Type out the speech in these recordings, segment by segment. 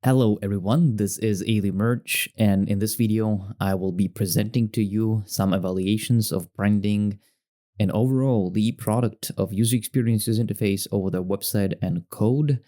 Hello everyone, this is Ali Merch, and in this video I will be presenting to you some evaluations of branding and overall the product of user experience user interface over the website and code.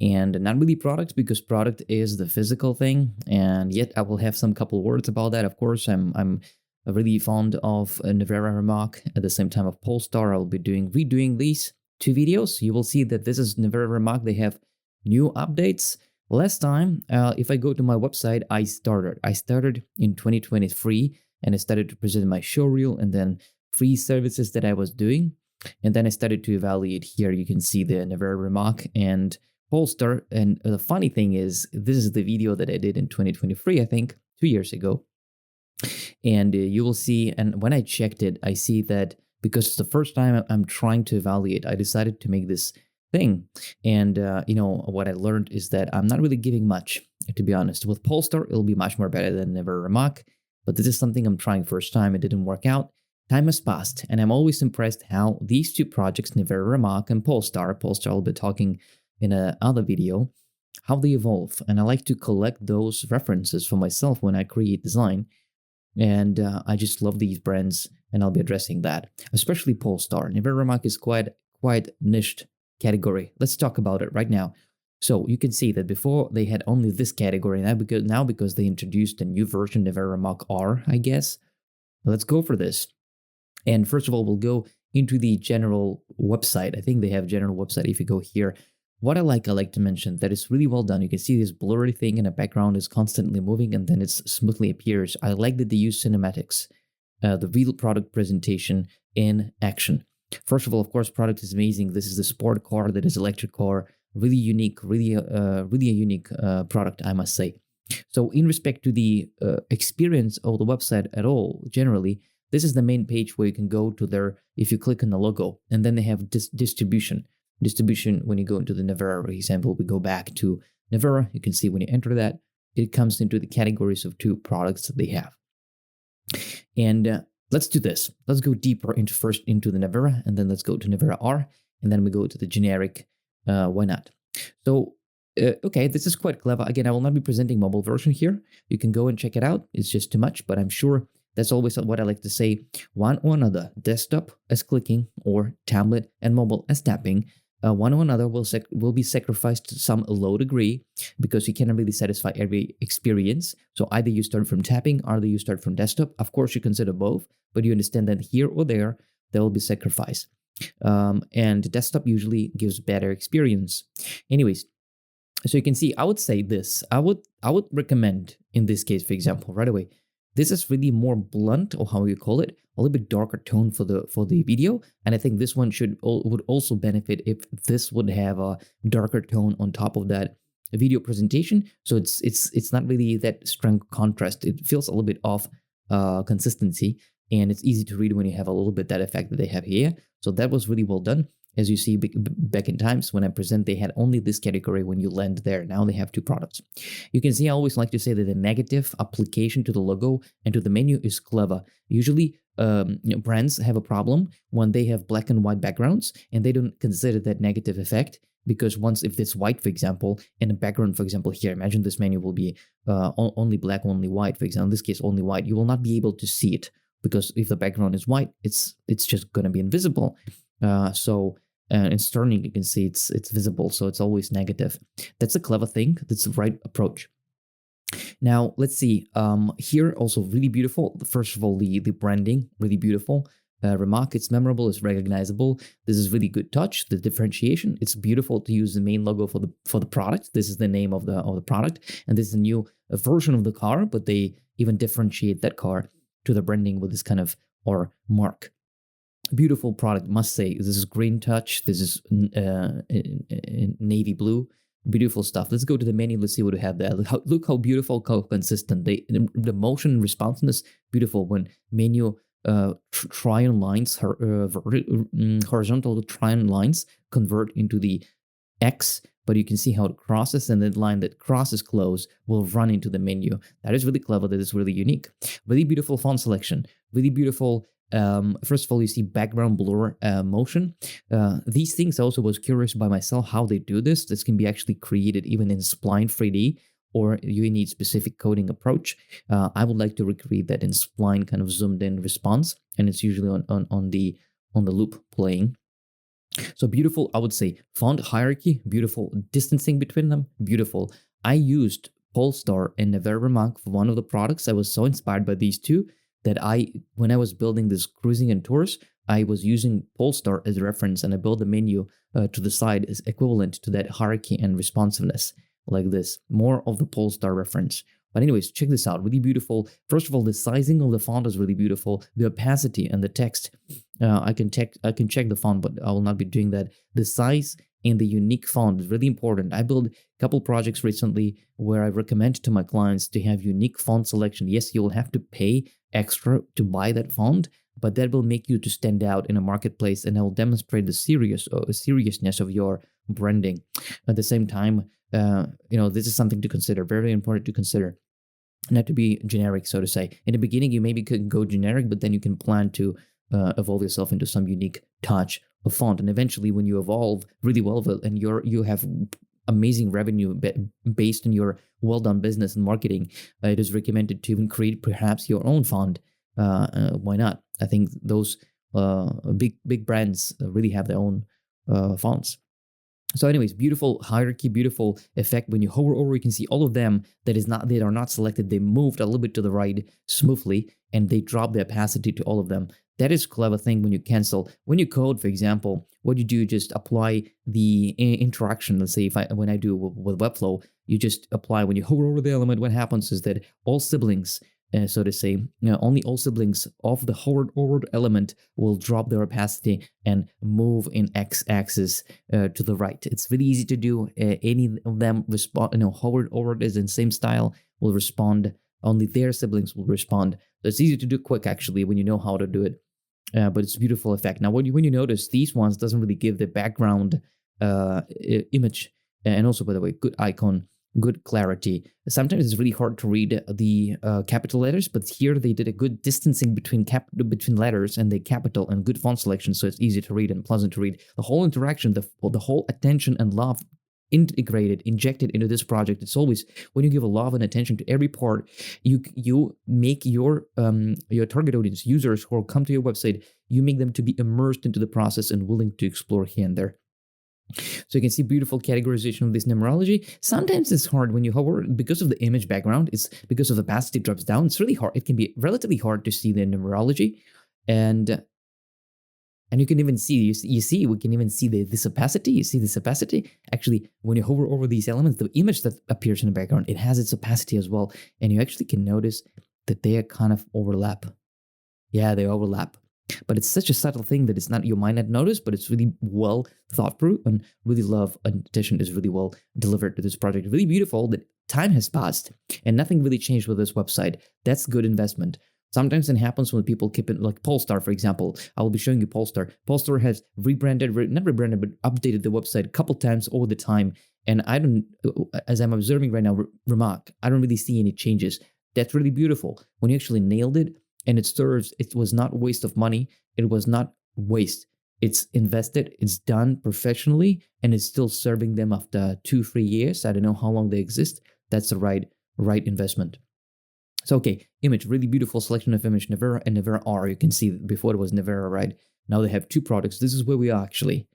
And not really products, because product is the physical thing, and yet I will have some couple words about that. Of course, I'm really fond of Nevera Rimac. At the same time of Polestar, I'll be redoing these two videos. You will see that this is Nevera Rimac. They have new updates. Last time, if I go to my website, I started in 2023, and I started to present my showreel and then free services that I was doing. And then I started to evaluate. Here you can see the Nevera Rimac and Polestar. And the funny thing is, this is the video that I did in 2023, I think 2 years ago. And you will see, and when I checked it, I see that because it's the first time I'm trying to evaluate, I decided to make this thing. And what I learned is that I'm not really giving much, to be honest. With Polestar, it'll be much more better than Nevera Rimac, but this is something I'm trying first time. It didn't work out. Time has passed, and I'm always impressed how these two projects, Nevera Rimac and Polestar I'll be talking in another video, how they evolve. And I like to collect those references for myself when I create design. And I just love these brands, and I'll be addressing that, especially Polestar. Nevera Rimac is quite niched category. Let's talk about it right now. So you can see that before they had only this category, now because they introduced a new version, Nevera Rimac R, I guess. Let's go for this. And first of all, we'll go into the general website. I think they have general website. If you go here, what I like to mention that it's really well done. You can see this blurry thing in the background is constantly moving, and then it smoothly appears. I like that they use cinematics, the real product presentation in action. First of all, of course, product is amazing. This is the sport car that is electric car. Really unique, really a unique product, I must say. So in respect to the experience of the website at all, generally, this is the main page where you can go to their, if you click on the logo, and then they have distribution. Distribution, when you go into the Nevera, for example, we go back to Nevera, you can see when you enter that, it comes into the categories of two products that they have. And let's do this. Let's go deeper first into the Nevera, and then let's go to Nevera R, and then we go to the generic. Why not? So, okay, this is quite clever. Again, I will not be presenting mobile version here. You can go and check it out. It's just too much, but I'm sure that's always what I like to say. One or another, desktop as clicking, or tablet and mobile as tapping. One or another will be sacrificed to some low degree, because you cannot really satisfy every experience. So either you start from tapping, or either you start from desktop. Of course, you consider both, but you understand that here or there will be sacrifice. And desktop usually gives better experience. Anyways, so you can see, I would say this. I would recommend in this case, for example, right away, this is really more blunt, or how you call it, a little bit darker tone for the video. And I think this one would also benefit if this would have a darker tone on top of that video presentation. So it's not really that strong contrast. It feels a little bit off consistency, and it's easy to read when you have a little bit that effect that they have here. So that was really well done. As you see, back in times when I present, they had only this category when you land there. Now they have two products. You can see I always like to say that the negative application to the logo and to the menu is clever. Usually, brands have a problem when they have black and white backgrounds, and they don't consider that negative effect, because if it's white, for example, and the background, for example, here, imagine this menu will be only black, only white, for example, in this case, only white, you will not be able to see it, because if the background is white, it's just going to be invisible. In Sterling, you can see it's visible, so it's always negative. That's a clever thing. That's the right approach. Now, let's see. Here, also really beautiful. First of all, the branding, really beautiful. Rimac, it's memorable, it's recognizable. This is really good touch. The differentiation, it's beautiful to use the main logo for the product. This is the name of the product, and this is a new version of the car, but they even differentiate that car to the branding with this kind of mark. Beautiful product, must say. This is green touch. This is navy blue. Beautiful stuff. Let's go to the menu. Let's see what we have there. Look how beautiful, how consistent. The motion responsiveness, beautiful. When menu triangle lines, horizontal triangle lines convert into the X, but you can see how it crosses, and the line that crosses close will run into the menu. That is really clever. That is really unique. Really beautiful font selection. Really beautiful First of all, you see background blur motion. These things I also was curious by myself how they do this. This can be actually created even in Spline 3D, or you need specific coding approach. I would like to recreate that in Spline kind of zoomed in response, and it's usually on the loop playing. So beautiful, I would say. Font hierarchy, beautiful. Distancing between them, beautiful. I used Polestar and Nevera Rimac for one of the products. I was so inspired by these two that when I was building this cruising and tours, I was using Polestar as a reference, and I built the menu to the side as equivalent to that hierarchy and responsiveness, like this. More of the Polestar reference. But anyways, check this out. Really beautiful. First of all, the sizing of the font is really beautiful. The opacity and the text. I can check the font, but I will not be doing that. The size and the unique font is really important. I built a couple projects recently where I recommend to my clients to have unique font selection. Yes, you'll have to pay extra to buy that font, but that will make you to stand out in a marketplace, and it will demonstrate the seriousness of your branding. At the same time, this is something to consider. Very important to consider. Not to be generic, so to say. In the beginning, you maybe could go generic, but then you can plan to evolve yourself into some unique touch of font. And eventually, when you evolve really well and you have amazing revenue based on your well-done business and marketing, it is recommended to even create perhaps your own font. Why not? I think those big brands really have their own fonts. So anyways, beautiful hierarchy, beautiful effect. When you hover over, you can see all of them that are not selected. They moved a little bit to the right smoothly, and they drop the opacity to all of them. That is a clever thing when you cancel. When you code, for example, what you do, just apply the interaction. Let's say when I do with Webflow, you just apply, when you hover over the element, what happens is that all siblings, so to say, only all siblings of the hovered over element will drop their opacity and move in x-axis to the right. It's really easy to do. Any of them respond, hovered over is in same style, will respond. Only their siblings will respond. So it's easy to do quick, actually, when you know how to do it. But it's a beautiful effect. Now, when you notice, these ones doesn't really give the background image, and also, by the way, good icon, good clarity. Sometimes it's really hard to read the capital letters, but here they did a good distancing between letters and the capital, and good font selection, so it's easy to read and pleasant to read. The whole interaction, the whole attention and love injected into this project. It's always, when you give a love and attention to every part, you make your target audience, users who will come to your website, you make them to be immersed into the process and willing to explore here and there. So you can see beautiful categorization of this numerology. Sometimes it's hard when you hover, because of the image background, it's because of the opacity drops down. It's really hard. It can be relatively hard to see the numerology, and you can even see, we can even see this opacity. You see this opacity? Actually, when you hover over these elements, the image that appears in the background, it has its opacity as well. And you actually can notice that they are kind of overlap. Yeah, they overlap. But it's such a subtle thing that you might not notice, but it's really well thought through, and really love, and addition is really well delivered to this project. Really beautiful that time has passed and nothing really changed with this website. That's good investment. Sometimes it happens when people keep it, like Polestar, for example. I will be showing you Polestar. Polestar has not rebranded, but updated the website a couple times over the time. And as I'm observing right now, Rimac, I don't really see any changes. That's really beautiful. When you actually nailed it, and it was not waste of money. It was not waste. It's invested, it's done professionally, and it's still serving them after 2-3 years. I don't know how long they exist. That's the right investment. So, okay, image, really beautiful selection of image, Nevera and Nevera R. You can see before it was Nevera, right? Now they have two products. This is where we are actually.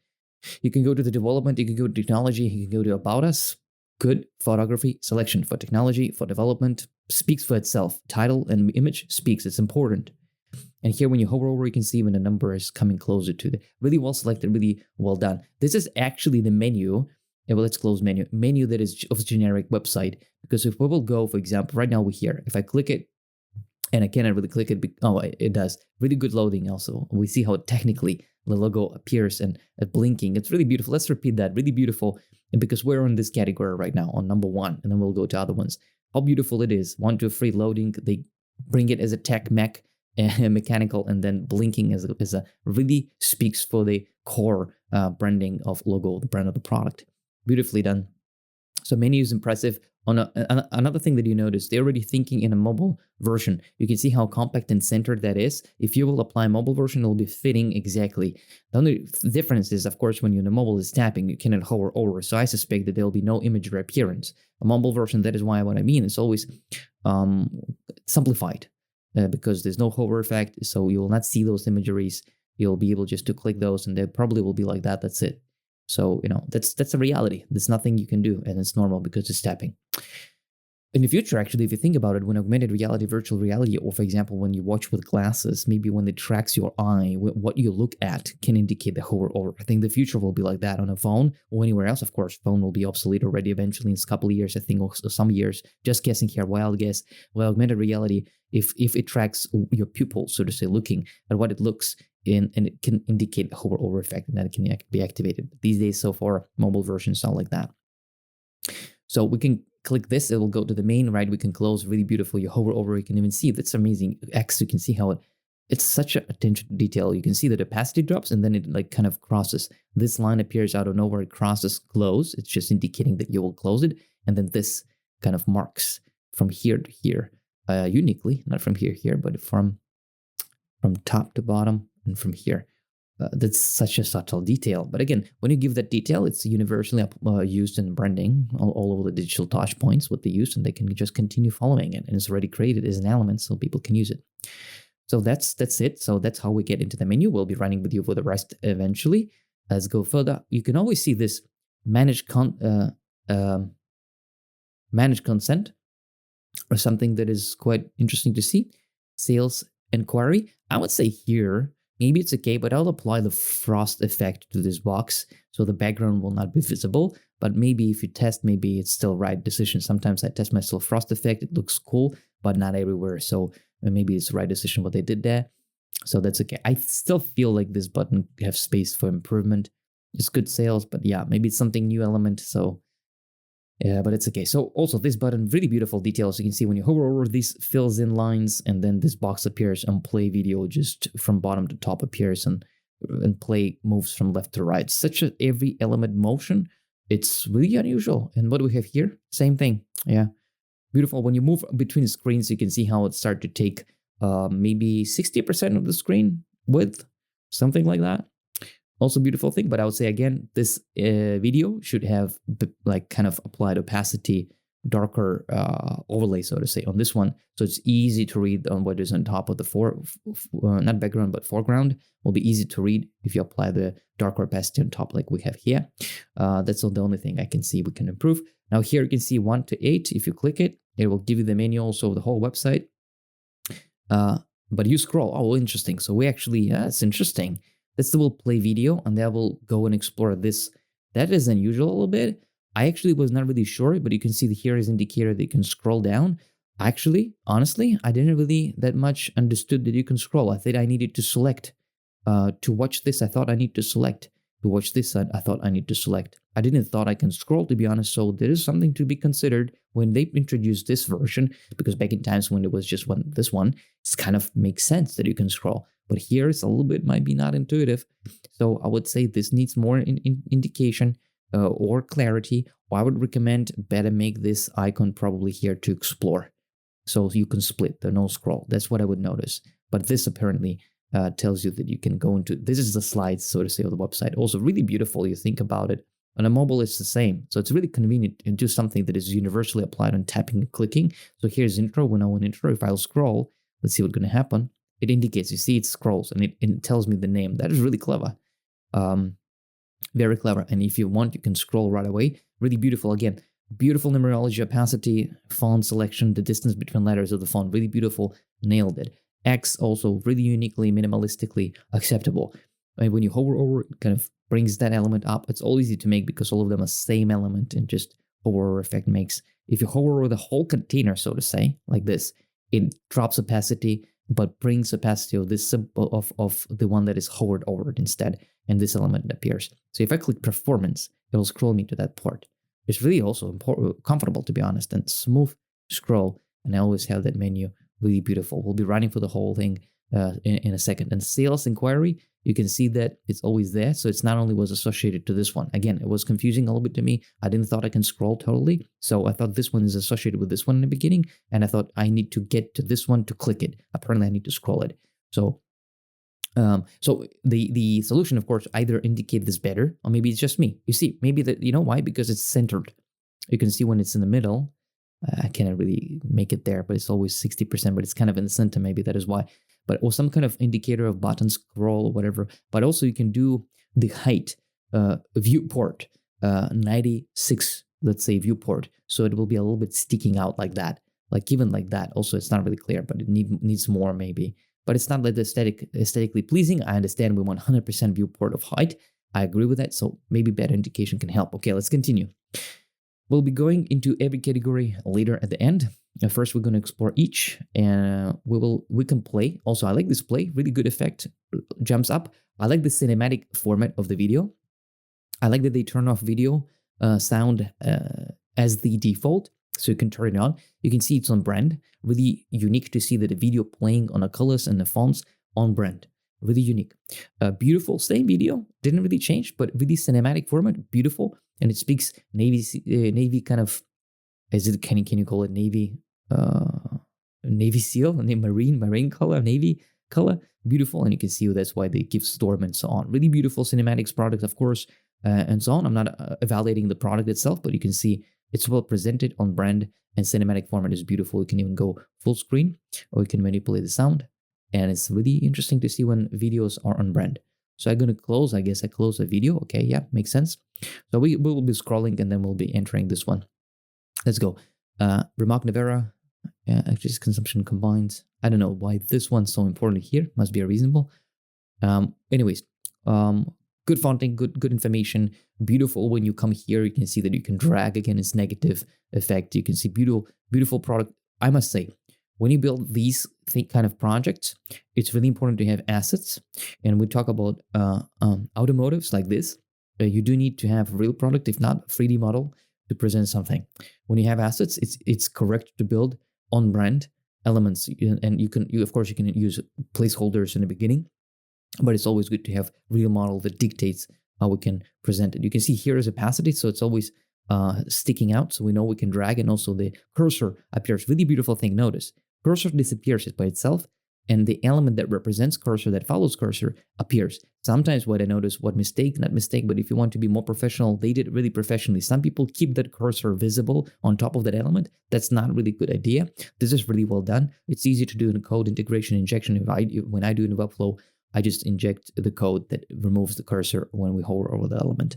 You can go to the development, you can go to technology, you can go to About Us. Good photography selection for technology, for development, speaks for itself. Title and image speaks, it's important. And here when you hover over, you can see when the number is coming closer to the, really well selected, really well done. This is actually the menu. Yeah, well, let's close menu that is of a generic website. Because if we will go, for example, right now we're here. If I click it, and I cannot really click it, it does. Really good loading also. We see how technically the logo appears and blinking. It's really beautiful. Let's repeat that. Really beautiful. And because we're on this category right now, on number 1, and then we'll go to other ones. How beautiful it is. 1, 2, 3 loading. They bring it as a tech mech, mechanical, and then blinking as a really speaks for the core branding of logo, the brand of the product. Beautifully done. So menu is impressive. Another thing that you notice, they're already thinking in a mobile version. You can see how compact and centered that is. If you will apply a mobile version, it'll be fitting exactly. The only difference is, of course, when you're in a mobile is tapping, you cannot hover over. So I suspect that there'll be no imagery appearance. A mobile version, that is why what I mean, it's always simplified because there's no hover effect. So you will not see those imageries. You'll be able just to click those and they probably will be like that. That's it. So, that's a reality. There's nothing you can do, and it's normal because it's tapping. In the future, actually, if you think about it, when augmented reality, virtual reality, or for example, when you watch with glasses, maybe when it tracks your eye, what you look at can indicate the hover over. I think the future will be like that on a phone or anywhere else. Of course, phone will be obsolete already eventually in a couple of years, I think, or some years. Just guessing here, wild guess. Well, augmented reality, if it tracks your pupil, so to say, looking at what it looks in, and it can indicate a hover over effect, and that it can be activated. These days, so far, mobile versions are like that. So we can click this, it will go to the main, right? We can close, really beautiful. You hover over, you can even see, that's amazing. X, you can see how it's such a attention to detail. You can see the opacity drops and then it like kind of crosses. This line appears out of nowhere, it crosses close. It's just indicating that you will close it. And then this kind of marks from here to here, uniquely, not from here, but from top to bottom and from here. That's such a subtle detail. But again, when you give that detail, it's universally used in branding all over the digital touch points, what they use, and they can just continue following it. And it's already created as an element so people can use it. So that's it. So that's how we get into the menu. We'll be running with you for the rest eventually. Let's go further. You can always see this manage consent or something that is quite interesting to see. Sales inquiry. I would say here, maybe it's okay, but I'll apply the frost effect to this box so the background will not be visible. But maybe if you test, maybe it's still right decision. Sometimes I test myself frost effect. It looks cool, but not everywhere. So maybe it's the right decision what they did there. So that's okay. I still feel like this button have space for improvement. It's good sales, but yeah, maybe it's something new element. So yeah, but it's okay. So also this button, really beautiful details. You can see when you hover over these fills in lines and then this box appears and play video just from bottom to top appears and play moves from left to right. Such a every element motion. It's really unusual. And what do we have here? Same thing. Yeah. Beautiful. When you move between screens, you can see how it starts to take maybe 60% of the screen width, something like that. Also beautiful thing, but I would say again, this video should have like kind of applied opacity, darker overlay, so to say, on this one. So it's easy to read on what is on top of the not background, but foreground. Will be easy to read if you apply the darker opacity on top like we have here. That's the only thing I can see we can improve. Now here you can see 1 to 8. If you click it, it will give you the menu also of the whole website. But you scroll. Oh, interesting. So we actually, it's interesting. That's the will play video, and that will go and explore this. That is unusual a little bit. I actually was not really sure, but you can see here is indicator that you can scroll down. Actually, honestly, I didn't really that much understood that you can scroll. I thought I needed to select. To watch this, I thought I need to select. To watch this, I thought I need to select. I didn't thought I can scroll, to be honest, so there is something to be considered when they introduced this version, because back in times when it was just this one, it kind of makes sense that you can scroll. But here it's a little bit, might be not intuitive. So I would say this needs more indication or clarity. Or I would recommend better make this icon probably here to explore. So you can split the no scroll. That's what I would notice. But this apparently tells you that you can go into, this is the slides, so to say, of the website. Also really beautiful, you think about it. On a mobile, it's the same. So it's really convenient to do something that is universally applied on tapping and clicking. So here's intro. When I want intro, if I'll scroll, let's see what's going to happen. It indicates, you see it scrolls and it tells me the name. That is really clever. Very clever. And if you want, you can scroll right away. Really beautiful. Again, beautiful numerology, opacity, font selection, the distance between letters of the font. Really beautiful. Nailed it. X also really uniquely, minimalistically acceptable. And when you hover over, it kind of brings that element up. It's all easy to make because all of them are same element, and just hover effect makes. If you hover over the whole container, so to say, like this, it drops opacity, but brings opacity of this of the one that is hovered over it instead, and this element appears. So if I click performance, it will scroll me to that part. It's really also comfortable, to be honest, and smooth scroll, and I always have that menu. Really beautiful. We'll be running for the whole thing. in a second. And sales inquiry, you can see that it's always there. So it's not only was associated to this one. Again, it was confusing a little bit to me. I didn't thought I can scroll totally. So I thought this one is associated with this one in the beginning. And I thought I need to get to this one to click it. Apparently I need to scroll it. So the solution, of course, either indicate this better, or maybe it's just me. You see, maybe that, you know why? Because it's centered. You can see when it's in the middle. I cannot really make it there, but it's always 60%, but it's kind of in the center. Maybe that is why. Or some kind of indicator of button scroll or whatever. But also you can do the height viewport, 96, let's say, viewport. So it will be a little bit sticking out like that. Like even like that. Also, it's not really clear, but it needs more maybe. But it's not like aesthetically pleasing. I understand we want 100% viewport of height. I agree with that. So maybe better indication can help. Okay, let's continue. We'll be going into every category later at the end. First, we're going to explore each, and we can play. Also, I like this play, really good effect, jumps up. I like the cinematic format of the video. I like that they turn off video sound as the default, so you can turn it on. You can see it's on brand. Really unique to see that the video playing on the colors and the fonts on brand. Really unique. Beautiful, same video, didn't really change, but really cinematic format, beautiful. And it speaks Navy kind of, can you call it Navy? Navy SEAL, marine color, Navy color, beautiful. And you can see that's why they give storm and so on. Really beautiful cinematics product, of course, and so on. I'm not evaluating the product itself, but you can see it's well presented on brand, and cinematic format is beautiful. You can even go full screen, or you can manipulate the sound. And it's really interesting to see when videos are on brand. So I'm going to close, I guess I close the video. Okay, yeah, makes sense. So we will be scrolling, and then we'll be entering this one. Let's go. Rimac Nevera, actually consumption combined. I don't know why this one's so important here. Must be a reasonable. Anyways, good fonting, good information. Beautiful. When you come here, you can see that you can drag. Again, it's negative effect. You can see beautiful product. I must say, when you build these kind of projects, it's really important to have assets. And we talk about automotives like this. You do need to have real product, if not 3D model, to present something. When you have assets, it's correct to build on brand elements, and of course you can use placeholders in the beginning, but it's always good to have real model that dictates how we can present it. You can see here is opacity, so it's always sticking out, so we know we can drag, and also the cursor appears. Really beautiful thing. Notice cursor disappears by itself, and the element that represents cursor, that follows cursor, appears. Sometimes what I notice, not mistake, but if you want to be more professional, they did it really professionally. Some people keep that cursor visible on top of that element. That's not really a good idea. This is really well done. It's easy to do in code integration injection. When I do in Webflow, I just inject the code that removes the cursor when we hover over the element.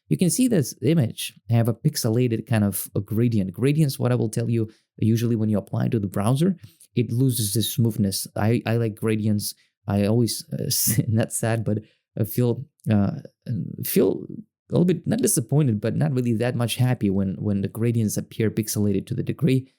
You can see this image have a pixelated kind of a gradient. Gradients, what I will tell you, usually when you apply to the browser, it loses the smoothness. I like gradients. I always, not sad, but I feel a little bit, not disappointed, but not really that much happy when the gradients appear pixelated to the degree.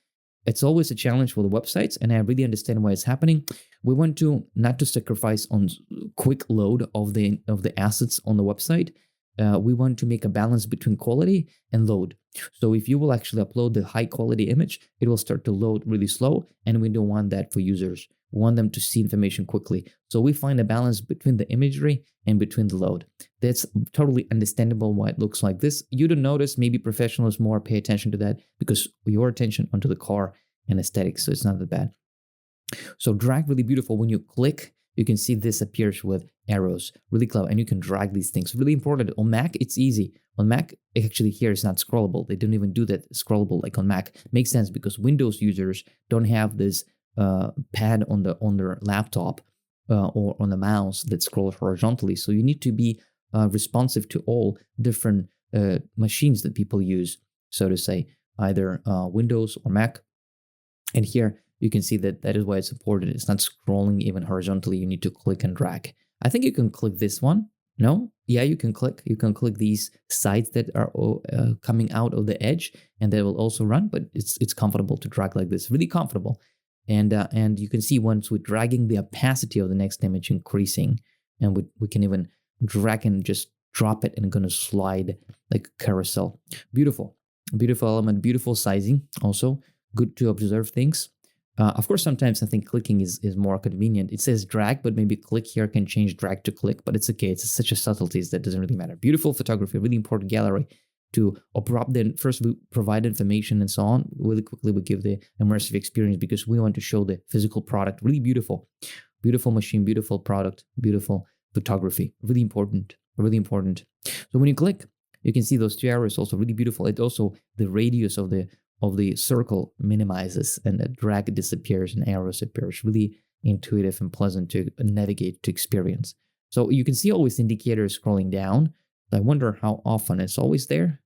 It's always a challenge for the websites, and I really understand why it's happening. We want to not to sacrifice on quick load of the assets on the website. We want to make a balance between quality and load. So if you will actually upload the high quality image, it will start to load really slow, and we don't want that for users. We want them to see information quickly. So we find a balance between the imagery and between the load. That's totally understandable why it looks like this. You don't notice, maybe professionals more pay attention to that because your attention onto the car and aesthetics, so it's not that bad. So drag, really beautiful. When you click, you can see this appears with arrows, really clever, and you can drag these things. Really important. On Mac, it's easy. On Mac, actually here it's not scrollable. They don't even do that scrollable like on Mac. Makes sense because Windows users don't have this pad on their laptop or on the mouse that scrolls horizontally. So you need to be responsive to all different machines that people use, so to say, either Windows or Mac. And here you can see that is why it's important. It's not scrolling even horizontally. You need to click and drag. I think you can click this one. No? Yeah, you can click. You can click these sides that are coming out of the edge, and they will also run, but it's comfortable to drag like this. Really comfortable. And you can see once we're dragging, the opacity of the next image increasing, and we can even drag and just drop it, and it's going to slide like a carousel. Beautiful. Beautiful element, beautiful sizing also. Good to observe things. Of course, sometimes I think clicking is more convenient. It says drag, but maybe click here can change drag to click, but it's okay. It's such a subtleties that doesn't really matter. Beautiful photography, really important gallery to abrupt. Then first we provide information and so on. Really quickly we give the immersive experience because we want to show the physical product. Really beautiful, beautiful machine, beautiful product, beautiful photography. Really important, really important. So when you click, you can see those two arrows also really beautiful. It also the radius of the circle minimizes and the drag disappears and arrows appears. Really intuitive and pleasant to navigate to experience. So you can see always indicators scrolling down. I wonder how often it's always there.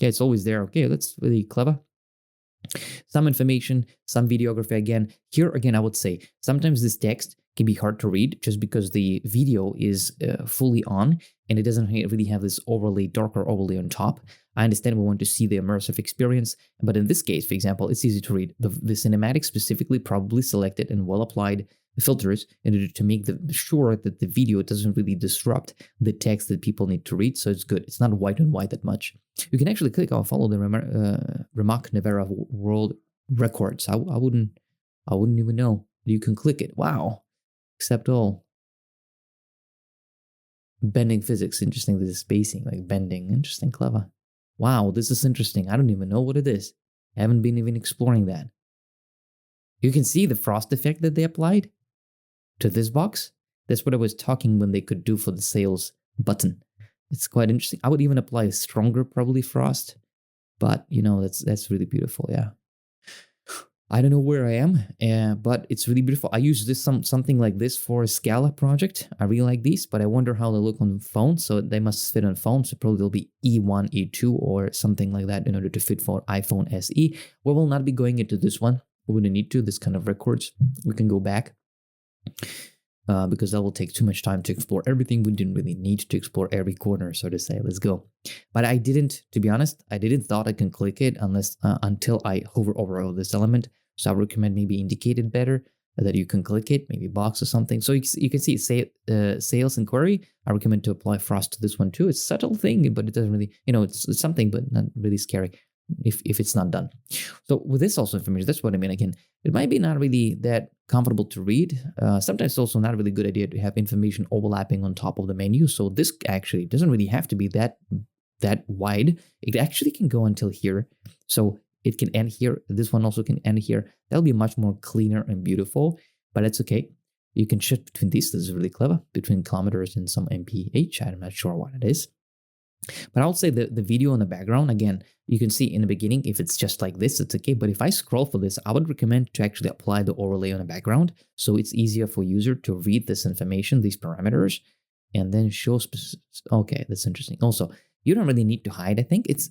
Yeah, it's always there. Okay, that's really clever. Some information, some videography again. Here again, I would say sometimes this text can be hard to read just because the video is fully on and it doesn't really have this overlay, darker overlay on top. I understand we want to see the immersive experience, but in this case, for example, it's easy to read. The cinematic specifically probably selected and well applied filters in order to make sure that the video doesn't really disrupt the text that people need to read. So it's good. It's not white on white that much. You can actually click on follow the Rimac Nevera world records. I wouldn't even know. You can click it. Wow. Accept all. Bending physics. Interesting. This is spacing, like bending. Interesting. Clever. Wow, this is interesting. I don't even know what it is. I haven't been even exploring that. You can see the frost effect that they applied to this box. That's what I was talking when they could do for the sales button. It's quite interesting. I would even apply a stronger probably frost, but you know, that's really beautiful. Yeah. I don't know where I am, but it's really beautiful. I use this something like this for a Scala project. I really like these, but I wonder how they look on phone. So they must fit on phone. So probably they'll be E1, E2 or something like that in order to fit for iPhone SE. We will not be going into this one. We wouldn't need to, this kind of records. We can go back because that will take too much time to explore everything. We didn't really need to explore every corner, so to say. Let's go. But I didn't, to be honest, I didn't thought I can click it until I hover over this element. So I recommend maybe indicated better that you can click it, maybe box or something. So you can see sales inquiry. I recommend to apply frost to this one too. It's a subtle thing, but it doesn't really, it's something, but not really scary if it's not done. So with this also information, that's what I mean. Again, it might be not really that comfortable to read. Sometimes it's also not a really good idea to have information overlapping on top of the menu. So this actually doesn't really have to be that wide. It actually can go until here. So it can end here. This one also can end here. That'll be much more cleaner and beautiful, but it's okay. You can shift between these. This is really clever. Between kilometers and some mph. I'm not sure what it is. But I would say the video in the background, again, you can see in the beginning, if it's just like this, it's okay. But if I scroll for this, I would recommend to actually apply the overlay on the background. So it's easier for user to read this information, these parameters, and then show okay, that's interesting. Also, you don't really need to hide. I think it's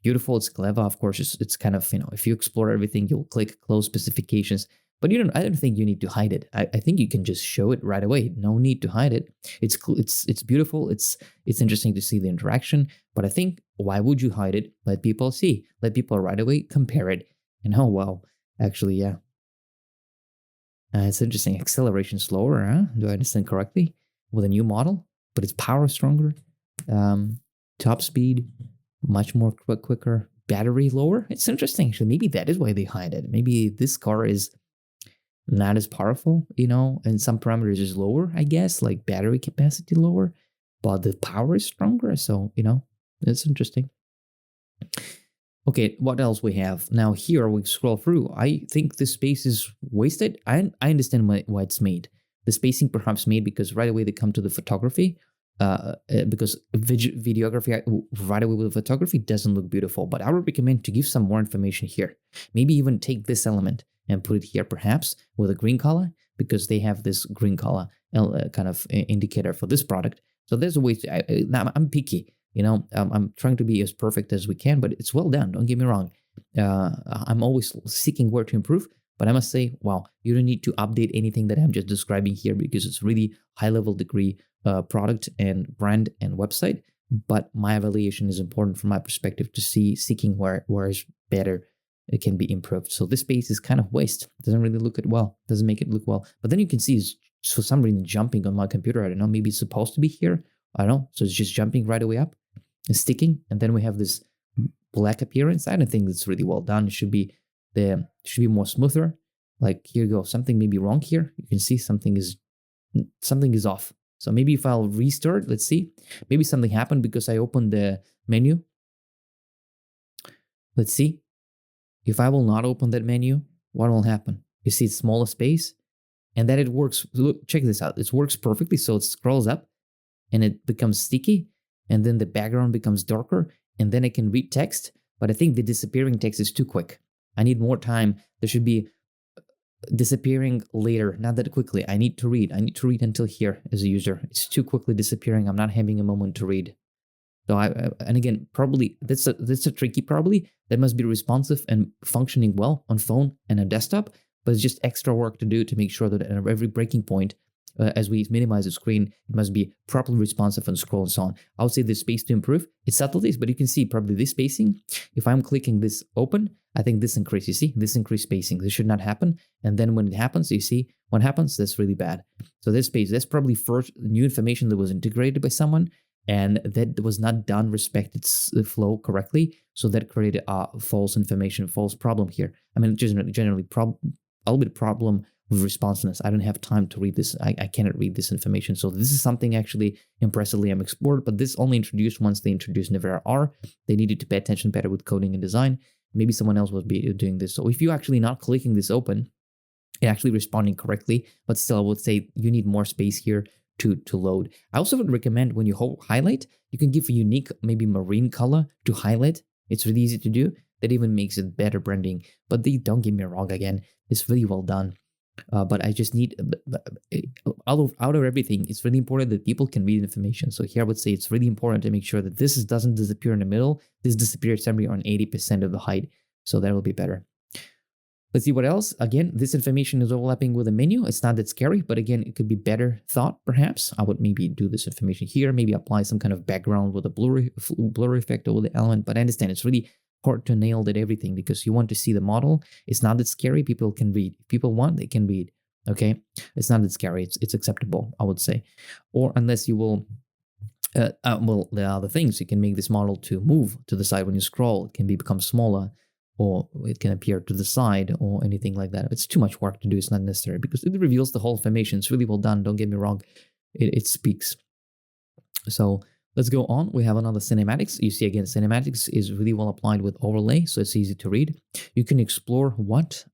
beautiful. It's clever. Of course, it's kind of, if you explore everything, you'll click close specifications. But I don't think you need to hide it. I think you can just show it right away. No need to hide it. It's beautiful. It's interesting to see the interaction. But I think, why would you hide it? Let people see. Let people right away compare it. And oh wow, actually, yeah. It's interesting. Acceleration slower, huh? Do I understand correctly? With a new model, but its power stronger. Top speed, much more quicker. Battery lower. It's interesting. Actually, maybe that is why they hide it. Maybe this car is not as powerful, and some parameters is lower, I guess, like battery capacity lower, but the power is stronger. So, it's interesting. Okay, what else we have? Now here we scroll through. I think this space is wasted. I understand why it's made. The spacing perhaps made because right away they come to the photography, because videography right away with photography doesn't look beautiful. But I would recommend to give some more information here. Maybe even take this element and put it here perhaps with a green color, because they have this green color kind of indicator for this product. So there's a way I'm picky, I'm trying to be as perfect as we can, but it's well done. Don't get me wrong. I'm always seeking where to improve, but I must say, wow, you don't need to update anything that I'm just describing here because it's really high level degree product and brand and website. But my evaluation is important from my perspective to seeking where is better. It can be improved. So this space is kind of waste. Doesn't really look it well. Doesn't make it look well. But then you can see it's for some reason jumping on my computer. I don't know. Maybe it's supposed to be here. I don't know. So it's just jumping right away up and sticking. And then we have this black appearance. I don't think it's really well done. It should be more smoother. Like here you go, something may be wrong here. You can see something is off. So maybe if I'll restart, let's see. Maybe something happened because I opened the menu. Let's see. If I will not open that menu, what will happen? You see it's smaller space, and then it works. Look, check this out. It works perfectly. So it scrolls up and it becomes sticky, and then the background becomes darker, and then I can read text. But I think the disappearing text is too quick. I need more time. There should be disappearing later, not that quickly. I need to read. I need to read until here as a user. It's too quickly disappearing. I'm not having a moment to read. So and again, probably that's a tricky probably that must be responsive and functioning well on phone and a desktop, but it's just extra work to do to make sure that at every breaking point, as we minimize the screen, it must be properly responsive and scroll and so on. I would say there's space to improve. It's subtleties, but you can see probably this spacing. If I'm clicking this open, I think this increase. You see this increased spacing. This should not happen. And then when it happens, you see what happens. That's really bad. So this space, that's probably first new information that was integrated by someone, and that was not done respected flow correctly, so that created false information, false problem here. I mean, generally a little bit problem with responsiveness. I don't have time to read this. I cannot read this information. So this is something actually impressively I'm explored, but this only introduced once they introduced Nevera R. They needed to pay attention better with coding and design. Maybe someone else would be doing this. So if you're actually not clicking this open, it actually responding correctly, but still I would say you need more space here to load. I also would recommend when you highlight, you can give a unique, maybe marine color to highlight. It's really easy to do. That even makes it better branding. But don't get me wrong again, it's really well done. But I just need, out of everything, it's really important that people can read information. So here I would say it's really important to make sure that this doesn't disappear in the middle. This disappears somewhere on 80% of the height. So that will be better. Let's see what else. Again, this information is overlapping with a menu. It's not that scary, but again, it could be better thought, perhaps. I would maybe do this information here, maybe apply some kind of background with a blurry effect over the element. But I understand it's really hard to nail that everything because you want to see the model. It's not that scary. People can read. If people want, they can read. Okay? It's not that scary. It's acceptable, I would say. Or unless you will... well, there are other things. You can make this model to move to the side when you scroll. It can become smaller, or it can appear to the side or anything like that. It's too much work to do. It's not necessary because it reveals the whole information. It's really well done. Don't get me wrong. It speaks. So let's go on. We have another cinematics. You see again, cinematics is really well applied with overlay, so it's easy to read. You can explore what?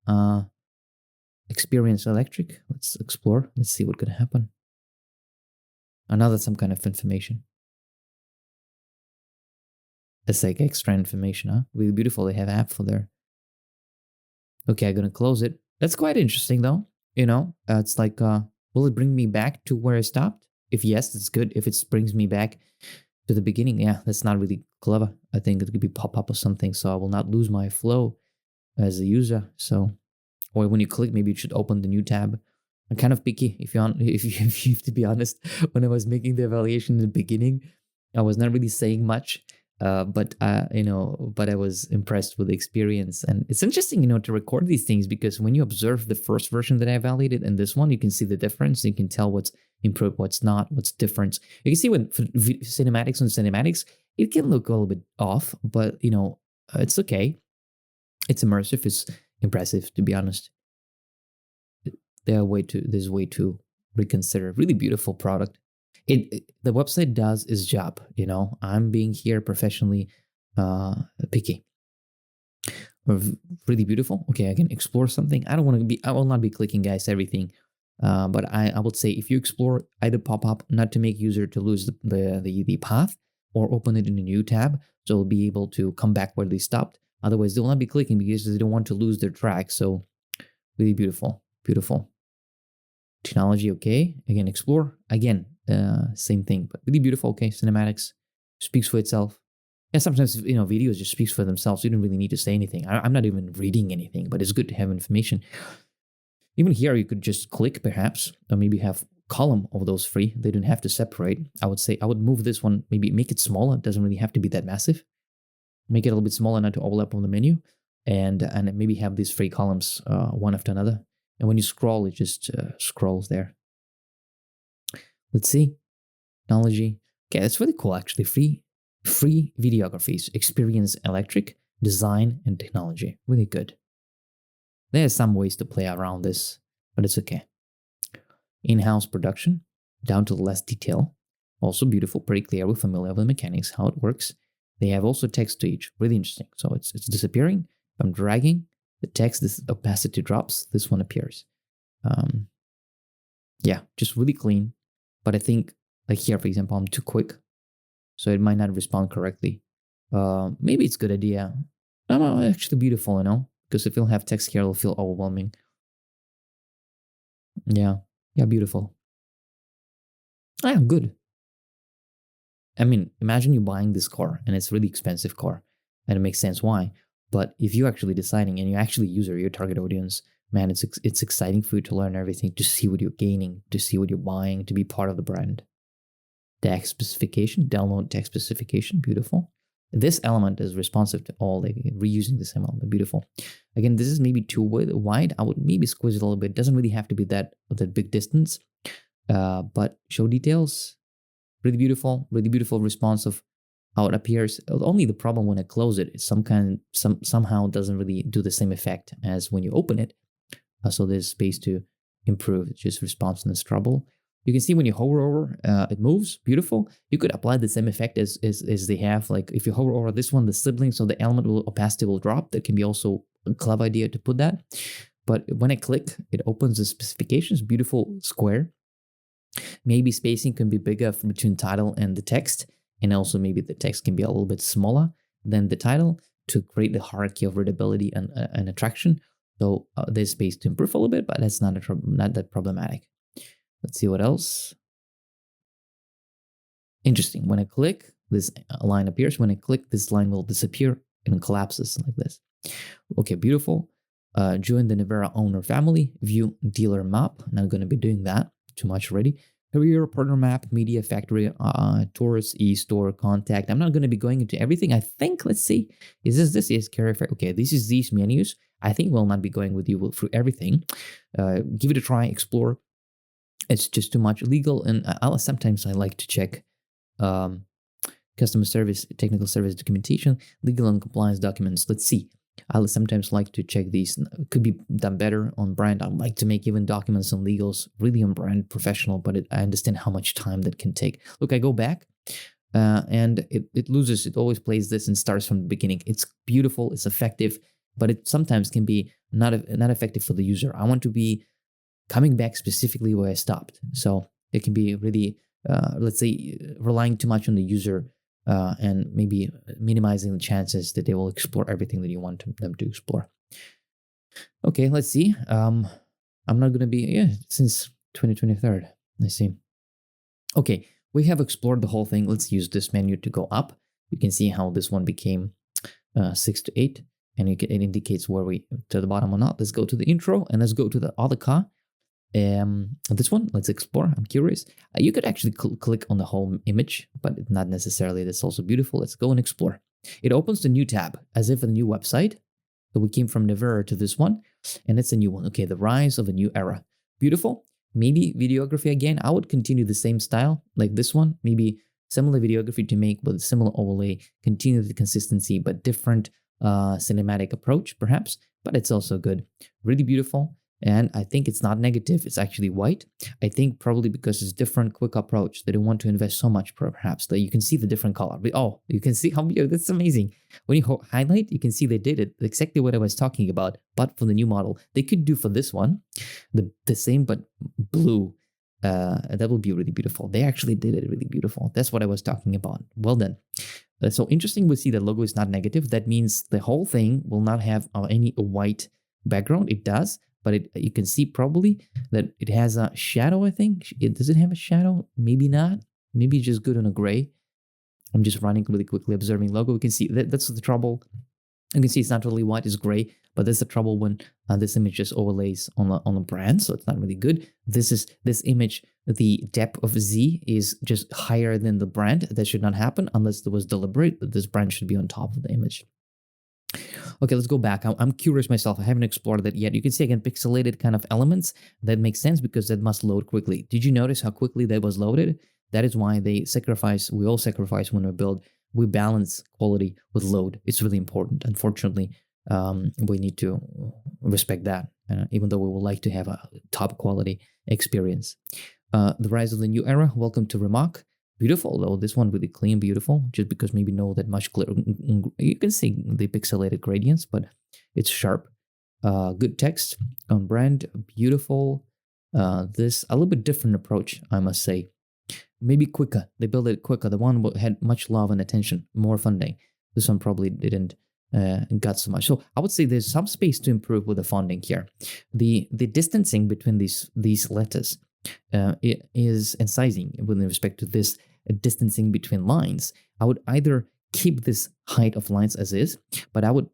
Experience electric. Let's explore. Let's see what's going to happen. Another some kind of information. It's like extra information, huh? Really beautiful. They have an app for there. Okay, I'm gonna close it. That's quite interesting though. You know, it's like, will it bring me back to where I stopped? If yes, it's good. If it brings me back to the beginning, yeah, that's not really clever. I think it could be pop-up or something, so I will not lose my flow as a user. So, or when you click, maybe you should open the new tab. I'm kind of picky, if you have to be honest. When I was making the evaluation in the beginning, I was not really saying much. But I was impressed with the experience, and it's interesting, to record these things because when you observe the first version that I evaluated and this one, you can see the difference. You can tell what's improved, what's not, what's different. You can see when cinematics on cinematics, it can look a little bit off, but it's okay. It's immersive. It's impressive, to be honest. There's way to reconsider. Really beautiful product. The website does its job, I'm being here professionally picky. Really beautiful. Okay, I can explore something. I will not be clicking, guys, everything. But I would say if you explore, either pop up, not to make user to lose the path, or open it in a new tab, so they'll be able to come back where they stopped. Otherwise, they will not be clicking because they don't want to lose their track. So really beautiful, beautiful. Technology, okay. Again, explore. Again, same thing, but really beautiful. Okay, cinematics speaks for itself. Yeah, sometimes videos just speaks for themselves. You don't really need to say anything. I'm not even reading anything, but it's good to have information. Even here, you could just click, perhaps, or maybe have column of those three. They don't have to separate. I would say I would move this one, maybe make it smaller. It doesn't really have to be that massive. Make it a little bit smaller, not to overlap on the menu, and maybe have these three columns one after another. And when you scroll, it just scrolls there. Let's see. Technology. Okay, that's really cool, actually. Free videographies. Experience electric, design, and technology. Really good. There are some ways to play around this, but it's okay. In-house production, down to the last detail. Also beautiful, pretty clear. We're familiar with the mechanics, how it works. They have also text to each, really interesting. So it's disappearing. If I'm dragging the text, this opacity drops, this one appears. Yeah, just really clean. But I think, like here, for example, I'm too quick, so it might not respond correctly. Maybe it's a good idea. No, actually beautiful, because if you'll have text here, it'll feel overwhelming. Yeah, beautiful. Yeah, good. I mean, imagine you buying this car, and it's a really expensive car, and it makes sense why. But if you're actually deciding, and you actually user your target audience, man, it's exciting for you to learn everything, to see what you're gaining, to see what you're buying, to be part of the brand. Text specification, download text specification, beautiful. This element is responsive to all, like reusing the same element, beautiful. Again, this is maybe too wide. I would maybe squeeze it a little bit. It doesn't really have to be that big distance. But show details, really beautiful response of how it appears. Only the problem when I close it is somehow doesn't really do the same effect as when you open it. So there's space to improve just responsiveness trouble. You can see when you hover over, it moves, beautiful. You could apply the same effect as they have. Like if you hover over this one, the sibling, so the opacity will drop. That can be also a clever idea to put that. But when I click, it opens the specifications, beautiful square. Maybe spacing can be bigger between title and the text. And also maybe the text can be a little bit smaller than the title to create the hierarchy of readability and attraction. So there's space to improve a little bit, but that's not that problematic. Let's see what else. Interesting. When I click, this line appears. When I click, this line will disappear and collapses like this. Okay, beautiful. Join the Nevera owner family. View dealer map. Not going to be doing that too much already. Career, partner map, media, factory, tourist, e-store, contact. I'm not going to be going into everything. I think, let's see. Is this? Yes, career. Okay, this is these menus. I think we'll not be going with you through everything. Give it a try, explore. It's just too much legal, and sometimes I like to check customer service, technical service documentation, legal and compliance documents. Let's see. I sometimes like to check these. Could be done better on brand. I like to make even documents and legals really on brand professional, but I understand how much time that can take. Look, I go back and it loses. It always plays this and starts from the beginning. It's beautiful. It's effective, but it sometimes can be not effective for the user. I want to be coming back specifically where I stopped. So it can be really, let's say, relying too much on the user and maybe minimizing the chances that they will explore everything that you want them to explore. Okay, let's see. I'm not going to be, since 2023. Let's see. Okay, we have explored the whole thing. Let's use this menu to go up. You can see how this one became 6 to 8. And it indicates where we to the bottom or not. Let's go to the intro and let's go to the other car. This one, let's explore. I'm curious. You could actually click on the whole image, but not necessarily. That's also beautiful. Let's go and explore. It opens the new tab as if a new website. So we came from Nevera to this one, and it's a new one. Okay, the rise of a new era. Beautiful. Maybe videography again. I would continue the same style like this one. Maybe similar videography to make with a similar overlay. Continue the consistency, but different cinematic approach, perhaps. But it's also good. Really beautiful. And I think it's not negative. It's actually white. I think probably because it's different, quick approach. They don't want to invest so much, perhaps. That you can see the different color. Oh, you can see how beautiful. That's amazing. When you highlight, you can see they did it exactly what I was talking about, but for the new model. They could do for this one the same, but blue. That would be really beautiful. They actually did it really beautiful. That's what I was talking about. Well done. So interesting. We see the logo is not negative. That means the whole thing will not have any white background. It does. But you can see probably that it has a shadow, I think. Does it have a shadow? Maybe not. Maybe just good on a gray. I'm just running really quickly, observing logo. You can see that's the trouble. You can see it's not really white, it's gray. But that's the trouble when this image just overlays on a brand, so it's not really good. This image, the depth of Z is just higher than the brand. That should not happen unless it was deliberate. That this brand should be on top of the image. Okay, let's go back. I'm curious myself. I haven't explored that yet. You can see again pixelated kind of elements. That makes sense because that must load quickly. Did you notice how quickly that was loaded? That is why we all sacrifice when we build. We balance quality with load. It's really important. Unfortunately, We need to respect that, even though we would like to have a top quality experience. The rise of the new era. Welcome to Rimac. Beautiful though. This one really clean, beautiful. Just because maybe no that much clear. You can see the pixelated gradients, but it's sharp. Good text on brand. Beautiful. This a little bit different approach, I must say. Maybe quicker. They built it quicker. The one had much love and attention, more funding. This one probably didn't got so much. So I would say there's some space to improve with the funding here. The distancing between these letters it is and sizing with respect to this distancing between lines. I would either keep this height of lines as is, but I would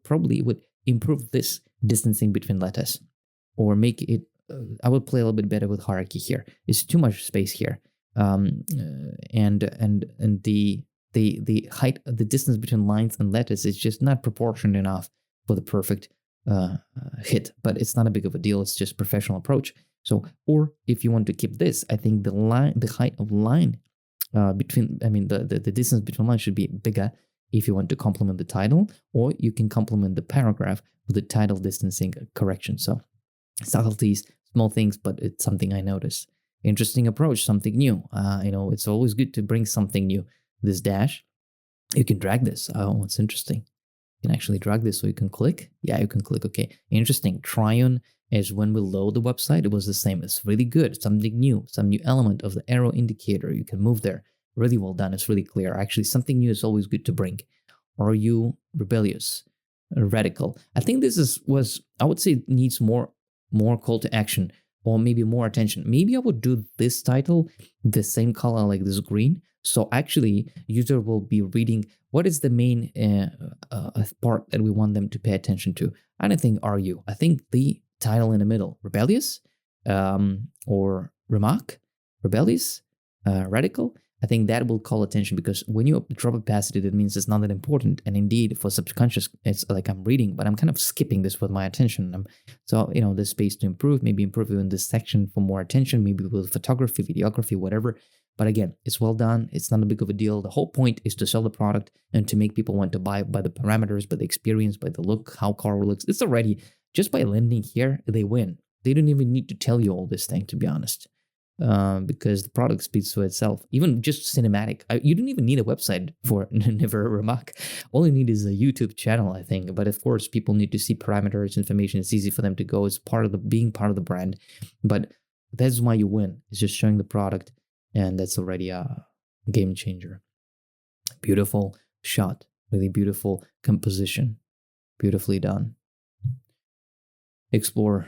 improve this distancing between letters, or make it. I would play a little bit better with hierarchy here. It's too much space here, and the height, the distance between lines and letters is just not proportioned enough for the perfect hit. But it's not a big of a deal. It's just professional approach. So, or if you want to keep this, I think the height of line the distance between lines should be bigger if you want to complement the title, or you can complement the paragraph with the title distancing correction. So, subtleties, small things, but it's something I noticed. Interesting approach, something new. It's always good to bring something new. This dash, you can drag this. Oh, it's interesting. You can actually drag this so you can click. Yeah, you can click. Okay, interesting. Try on is when we load the website, it was the same. It's really good. Something new, some new element of the arrow indicator. You can move there. Really well done. It's really clear. Actually, something new is always good to bring. Are you rebellious, radical? I think this I would say, needs more call to action, or maybe more attention. Maybe I would do this title the same color, like this green. So actually, user will be reading what is the main part that we want them to pay attention to. I don't think are you. I think the title in the middle, rebellious, or remark, rebellious, radical. I think that will call attention, because when you drop opacity, that means it's not that important. And indeed, for subconscious, it's like I'm reading, but I'm kind of skipping this with my attention. So, there's space to improve, maybe improve in this section for more attention, maybe with photography, videography, whatever. But again, it's well done. It's not a big of a deal. The whole point is to sell the product and to make people want to buy by the parameters, by the experience, by the look, how car looks. It's already, just by landing here, they win. They don't even need to tell you all this thing, to be honest. Because the product speaks for itself. Even just cinematic. You don't even need a website for Nevera Rimac. All you need is a YouTube channel, I think. But of course, people need to see parameters, information. It's easy for them to go. It's being part of the brand. But that's why you win. It's just showing the product, and that's already a game changer. Beautiful shot. Really beautiful composition. Beautifully done. Explore.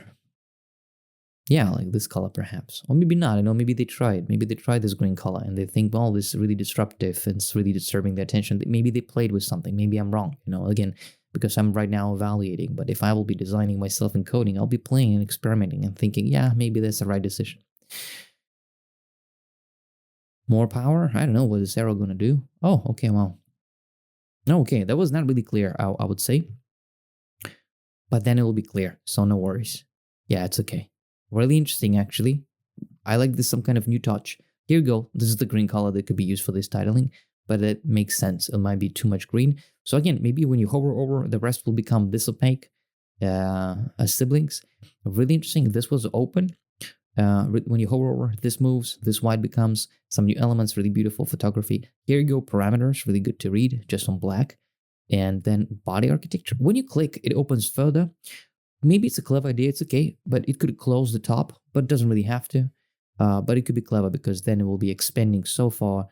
Yeah, like this color perhaps. Or maybe not. Maybe they tried. Maybe they tried this green color and they think, well, this is really disruptive and it's really disturbing their attention. Maybe they played with something. Maybe I'm wrong. Again, because I'm right now evaluating. But if I will be designing myself and coding, I'll be playing and experimenting and thinking, yeah, maybe that's the right decision. More power? I don't know what this arrow going to do. Oh, okay, well. No, okay, that was not really clear, I would say. But then it will be clear, so no worries. Yeah, it's okay. Really interesting, actually. I like this, some kind of new touch. Here you go. This is the green color that could be used for this titling, but it makes sense. It might be too much green. So again, maybe when you hover over, the rest will become this opaque as siblings. Really interesting. This was open. When you hover over, this moves. This white becomes some new elements. Really beautiful photography. Here you go. Parameters. Really good to read, just on black. And then body architecture. When you click, it opens further. Maybe it's a clever idea, it's okay, but it could close the top, but it doesn't really have to. But it could be clever, because then it will be expanding so far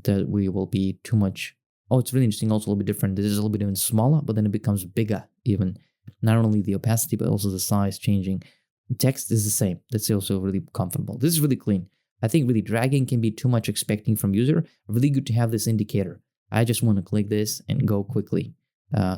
that we will be too much. Oh, it's really interesting, also a little bit different. This is a little bit even smaller, but then it becomes bigger even. Not only the opacity, but also the size changing. Text is the same. That's also really comfortable. This is really clean. I think really dragging can be too much expecting from user. Really good to have this indicator. I just want to click this and go quickly.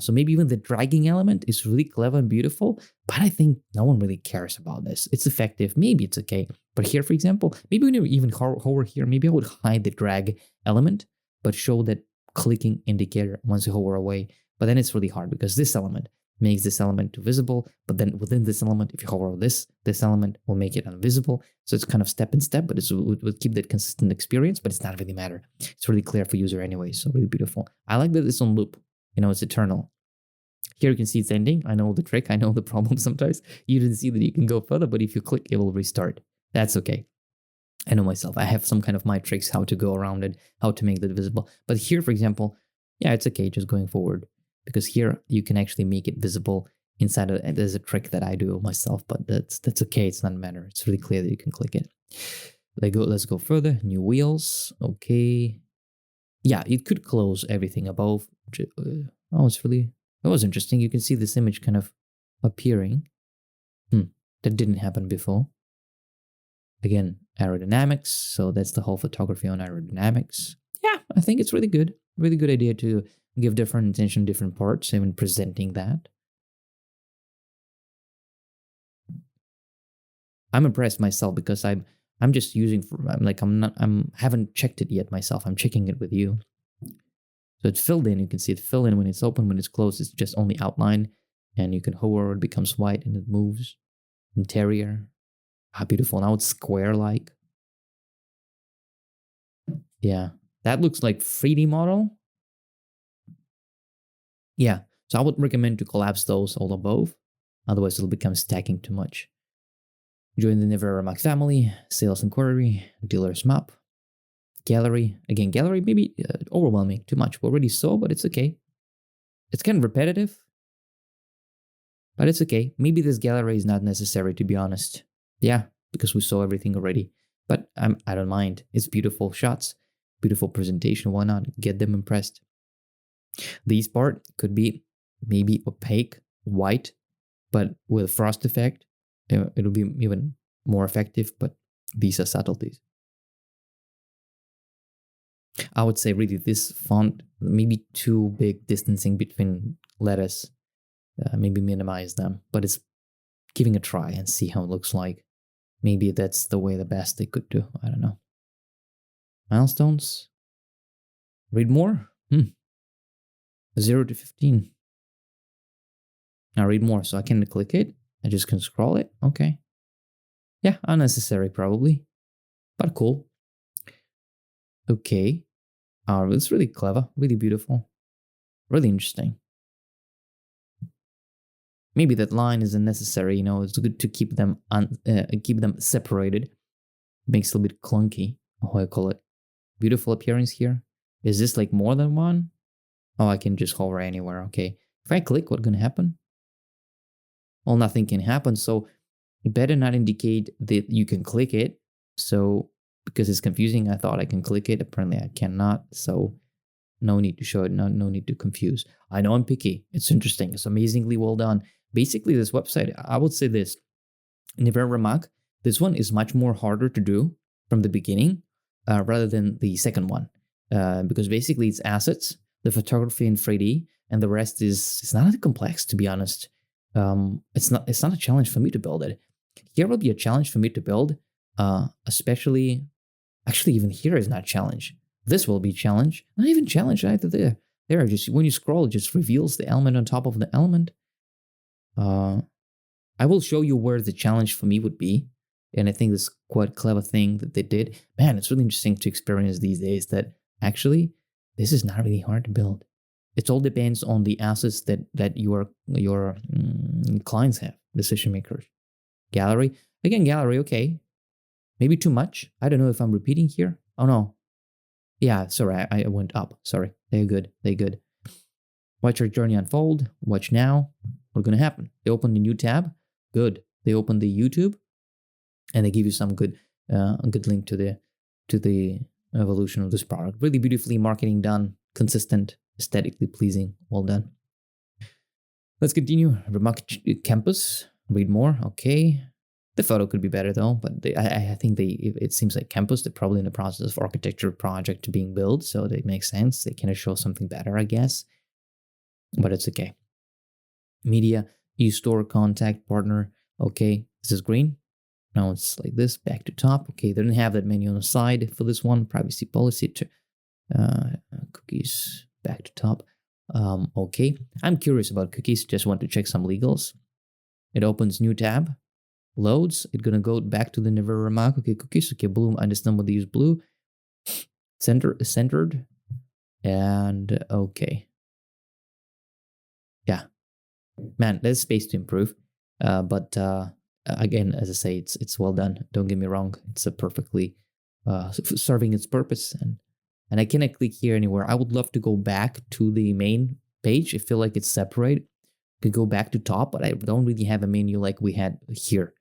So maybe even the dragging element is really clever and beautiful, but I think no one really cares about this. It's effective. Maybe it's okay. But here, for example, maybe when you even hover here, maybe I would hide the drag element, but show that clicking indicator once you hover away. But then it's really hard, because this element makes this element visible. But then within this element, if you hover over this element will make it invisible. So it's kind of step in step, but it would keep that consistent experience, but it's not really matter. It's really clear for user anyway. So really beautiful. I like that it's on loop. It's eternal. Here you can see it's ending. I know the trick. I know the problem sometimes. You didn't see that you can go further, but if you click, it will restart. That's okay. I know myself. I have some kind of my tricks how to go around it, how to make that visible. But here, for example, yeah, it's okay just going forward because here you can actually make it visible inside of, there's a trick that I do myself, but that's okay. It's not a matter. It's really clear that you can click it. Let's go further. New wheels. Okay. Yeah, it could close everything above. Oh, that was interesting. You can see this image kind of appearing. That didn't happen before. Again, aerodynamics. So that's the whole photography on aerodynamics. Yeah, I think it's really good. Really good idea to give different attention to different parts, even presenting that. I'm impressed myself because I'm just using haven't checked it yet myself. I'm checking it with you. So it's filled in. You can see it fill in when it's open. When it's closed, it's just only outline. And you can hover, it becomes white and it moves. Interior. Ah, beautiful. Now it's square-like. Yeah. That looks like 3D model. Yeah. So I would recommend to collapse those all above. Otherwise, it'll become stacking too much. Join the Nevera R family. Sales inquiry. Dealer's map. Gallery. Again, gallery maybe overwhelming. Too much. We already saw, but it's okay. It's kind of repetitive. But it's okay. Maybe this gallery is not necessary, to be honest. Yeah, because we saw everything already. But I don't mind. It's beautiful shots, beautiful presentation. Why not get them impressed? These part could be maybe opaque, white, but with frost effect. It'll be even more effective, but these are subtleties. I would say really this font, maybe too big distancing between letters. Maybe minimize them, but it's giving a try and see how it looks like. Maybe that's the best they could do. I don't know. Milestones. Read more. 0 to 15. Now read more. So I can click it. I just can scroll it. Okay. Yeah, unnecessary probably, but cool. Okay. It's really clever, really beautiful, really interesting. Maybe that line isn't necessary. It's good to keep them separated. Makes it a little bit clunky. How I call it. Beautiful appearance here. Is this like more than one? Oh, I can just hover anywhere. Okay. If I click, what's going to happen? Well, nothing can happen. So it better not indicate that you can click it. So because it's confusing, I thought I can click it. Apparently I cannot. So no need to show it. No need to confuse. I know I'm picky. It's interesting. It's amazingly well done. Basically, this website, I would say this. Nevera Rimac, this one is much more harder to do from the beginning rather than the second one. Because basically it's assets, the photography in 3D, and the rest is not that complex, to be honest. It's not a challenge for me to build it. Here will be a challenge for me to build, especially, actually even here is not challenge. This will be challenge. Not even challenge either there. There, just when you scroll, it just reveals the element on top of the element. I will show you where the challenge for me would be. And I think this is quite a clever thing that they did. Man, it's really interesting to experience these days that actually this is not really hard to build. It all depends on the assets that your clients have, decision makers. Gallery. Again, gallery, okay. Maybe too much. I don't know if I'm repeating here. Oh no. Yeah, sorry, I went up. Sorry. They're good. Watch your journey unfold. Watch now. What's going to happen? They open a new tab. Good. They open the YouTube, and they give you some good, a good link to the evolution of this product. Really beautifully marketing done, consistent, aesthetically pleasing. Well done. Let's continue. Rimac campus. Read more. Okay. The photo could be better though, but I think it seems like campus. They're probably in the process of architecture project being built, so it makes sense. They can show something better, I guess. But it's okay. Media, e-store, contact, partner. Okay, this is green. Now it's like this, back to top. Okay, they didn't have that menu on the side for this one. Privacy policy, cookies, back to top. Okay, I'm curious about cookies. Just want to check some legals. It opens new tab, loads. It's gonna go back to the Nevera Rimac. Okay, cookies. Okay, blue. I understand what they use blue. Centered, and okay. Yeah, Man, there's space to improve. But again, as I say, it's well done. Don't get me wrong; it's a perfectly serving its purpose, and I cannot click here anywhere. I would love to go back to the main page. I feel like it's separate. Could go back to top, but I don't really have a menu like we had here.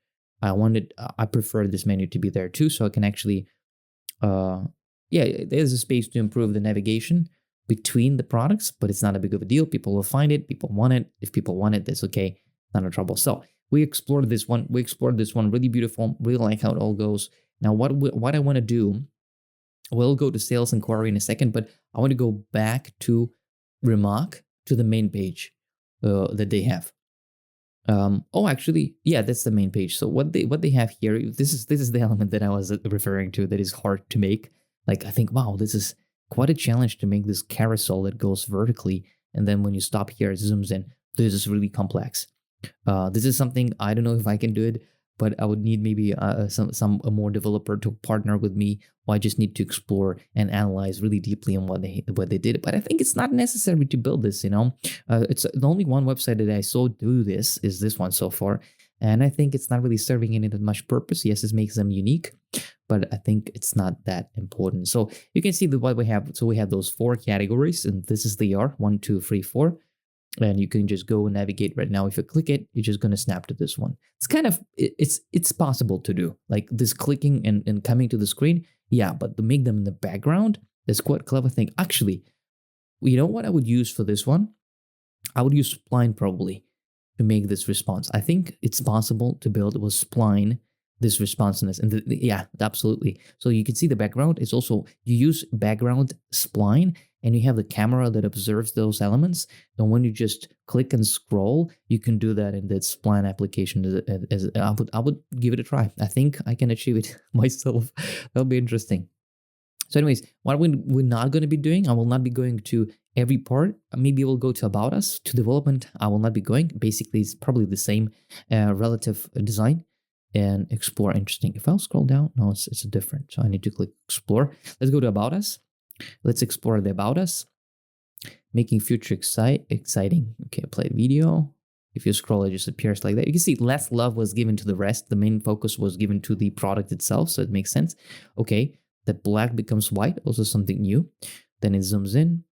I prefer this menu to be there too, so I can actually, uh, yeah, there's a space to improve the navigation between the products, but it's not a big of a deal. People will find it. People want it. If people want it, that's okay. Not a trouble. So we explored this one. We explored this one. Really beautiful. Really like how it all goes. Now, what I want to do, we'll go to sales inquiry in a second, but I want to go back to Rimac, to the main page that they have. Oh, actually, yeah, that's the main page. So what they have here, this is the element that I was referring to that is hard to make. Like I think, wow, this is quite a challenge to make this carousel that goes vertically, and then when you stop here, it zooms in. This is really complex. This is something I don't know if I can do it, but I would need maybe some a more developer to partner with me. Or I just need to explore and analyze really deeply on what they did. But I think it's not necessary to build this. It's the only one website that I saw do this is this one so far, and I think it's not really serving any that much purpose. Yes, it makes them unique, but I think it's not that important. So you can see what we have. So we have those 4 categories, and this is the R 1, 2, 3, 4. And you can just go and navigate right now. If you click it, you're just going to snap to this one. It's kind of, it's possible to do. Like this clicking and coming to the screen. Yeah, but to make them in the background is quite a clever thing. Actually, you know what I would use for this one? I would use Spline probably to make this response. I think it's possible to build with Spline this responsiveness. And yeah, absolutely. So you can see the background. It's also, you use background Spline and you have the camera that observes those elements. And when you just click and scroll, you can do that in that Spline application. I would give it a try. I think I can achieve it myself. That'll be interesting. So anyways, what we're not going to be doing, I will not be going to every part. Maybe we'll go to About Us, to Development. I will not be going. Basically, it's probably the same relative design. And Explore, interesting. If I'll scroll down, no, it's different. So I need to click Explore. Let's go to About Us. Let's explore the About Us. Making future exciting. Okay, play video. If you scroll, it just appears like that. You can see less love was given to the rest. The main focus was given to the product itself, so it makes sense. Okay, the black becomes white, also something new. Then it zooms in.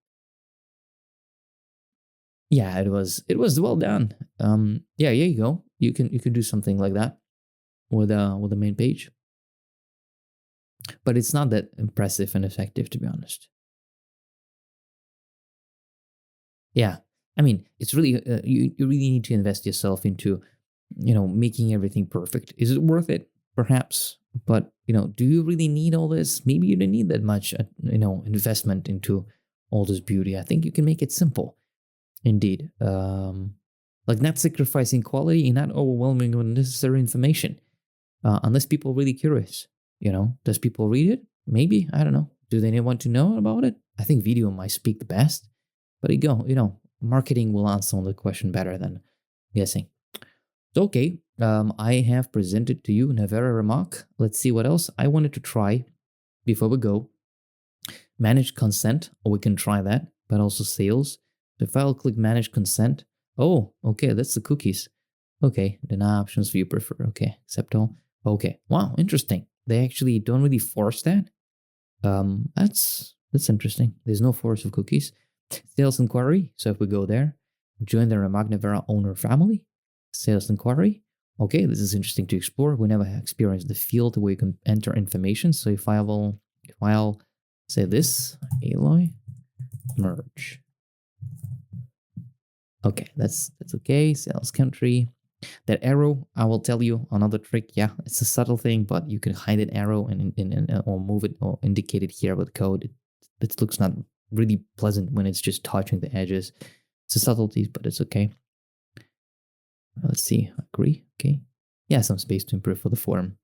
Yeah, it was well done. Yeah, here you go. You can do something like that with the main page. But it's not that impressive and effective, to be honest. Yeah, I mean, it's really you really need to invest yourself into, making everything perfect. Is it worth it? Perhaps, but do you really need all this? Maybe you don't need that much, investment into all this beauty. I think you can make it simple, indeed. Like not sacrificing quality and not overwhelming with unnecessary information, unless people are really curious. Does people read it? Maybe, I don't know. Do they want to know about it? I think video might speak the best. But marketing will answer the question better than guessing. So, okay, I have presented to you Nevera Rimac. Let's see what else I wanted to try before we go. Manage consent, or we can try that, but also sales. So if I'll click manage consent, oh, okay, that's the cookies. Okay, deny options view prefer. Okay, accept all. Okay, wow, interesting. They actually don't really force that. That's interesting. There's no force of cookies. Sales inquiry. So if we go there, join the Rimac Nevera owner family. Sales inquiry. Okay, this is interesting to explore. We never experienced the field where you can enter information. So if I'll say this, Aloy, merge. Okay, that's okay. Sales country. That arrow, I will tell you another trick. Yeah, it's a subtle thing, but you can hide an arrow and or move it or indicate it here with code. It looks not really pleasant when it's just touching the edges. It's a subtlety, but it's okay. Let's see. Agree. Okay. Yeah, some space to improve for the form.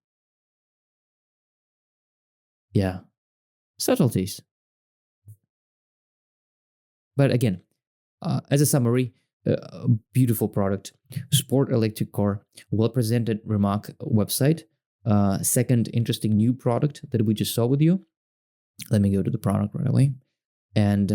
Yeah. Subtleties. But again, as a summary, beautiful product. Sport electric car. Well presented Rimac website. Second interesting new product that we just saw with you. Let me go to the product right away. And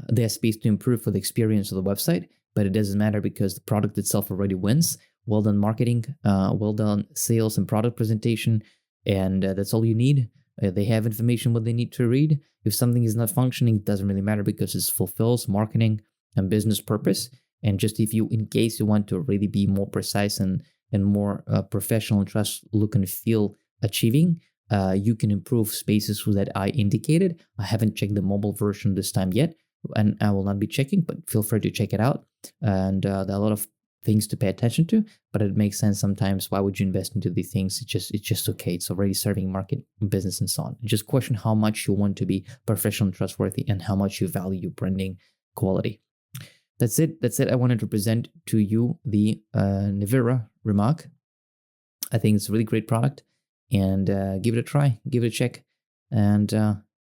there's space to improve for the experience of the website. but it doesn't matter because the product itself already wins. Well done marketing, well done sales and product presentation, and that's all you need. They have information what they need to read. If something is not functioning, it doesn't really matter because it fulfills marketing and business purpose. And just if you, in case you want to really be more precise and more professional and trust look and feel achieving, you can improve spaces that I indicated. I haven't checked the mobile version this time yet, and I will not be checking, but feel free to check it out. And there are a lot of things to pay attention to, but it makes sense sometimes. Why would you invest into these things? It's just okay. It's already serving market, business, and so on. Just question how much you want to be professional and trustworthy, and how much you value branding quality. That's it. I wanted to present to you the Nevera Rimac. I think it's a really great product, and give it a try, give it a check. And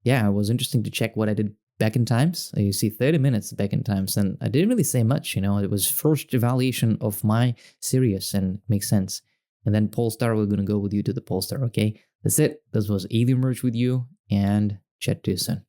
yeah, it was interesting to check what I did back in times. You see 30 minutes back in times, and I didn't really say much, it was first evaluation of my series, and it makes sense. And then Polestar, we're going to go with you to the Polestar, okay? That's it. This was Alien Merge with you, and chat to you soon.